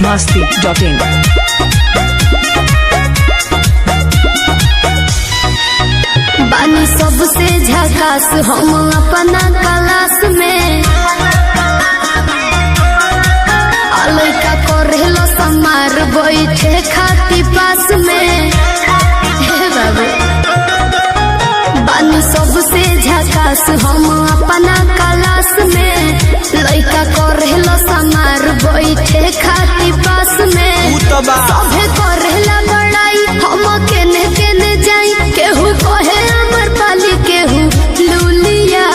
biharmasti.in। बानी सबसे झकास हम अपना क्लास में लड़का करेलो समार बैठे खाती पास में बाबू बानी सबसे झकास हम अपना क्लास में लड़का करेलो समार बैठे खाती पास में सभे करेला बड़ाई हम केने केने जाई केहू कहे अमर पाली केहू लुलिया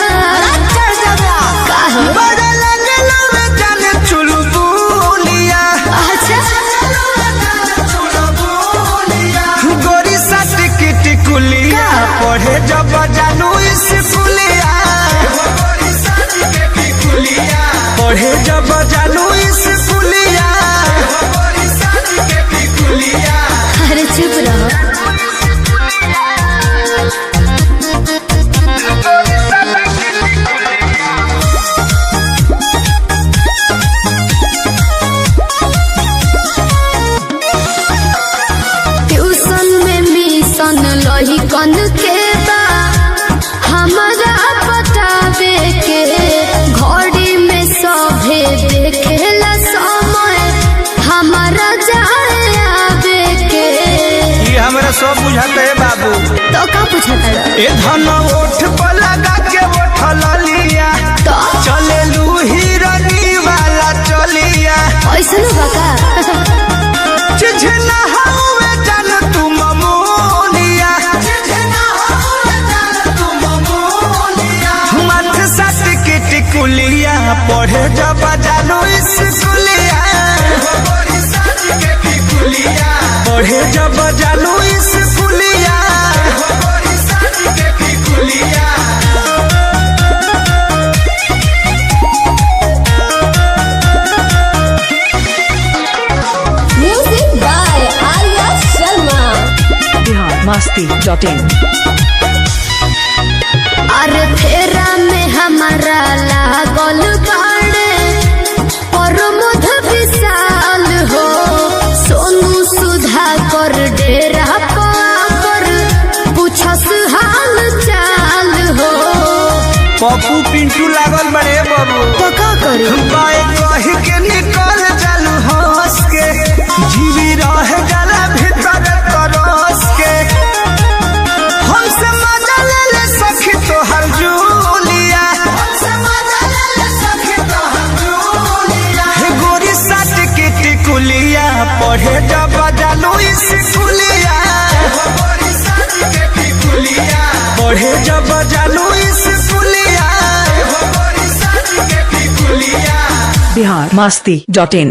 पढ़े जब जानू स्कूलिया पढ़े जब जानू स्कूलिया अरे चुप रहो। ट्यूशन में मिशन लही कन के बा हमारा बतावे के घड़ी में सभे देखेला समय हमारा जाए आवे के ये हमरा सब बुझाते है बाबू। तो का पूछता ए धन ओठ पर लगा के ओठल लिया तो चले लू हिरनी वाला चलिया ऐसा न बका चिझना हवे जान तू ममोलिया मत सट के टिकुलिया पढ़े जब जानू स्कूलिया पढ़े जब जानू स्कूलिया music by Arya Sharma. biharmasti.in। अरे फेरा में हमारा लागल बाड़े और मध विशाल हो सोनू सुधा कर डेरा पर पूछस हाल चाल हो पप्पू पिंटू लागल बड़े बाबू तो का करी बाए कह के निकल जालू हंस के जीवी रह जाला भीतर तरस के हमसे मजा ले ले सखी तो हर जूलिया हे गोरी साट के टिकुलिया पढ़े जब जानू स्कूलिया पढ़े जब जानू स्कूलिया biharmasti.in।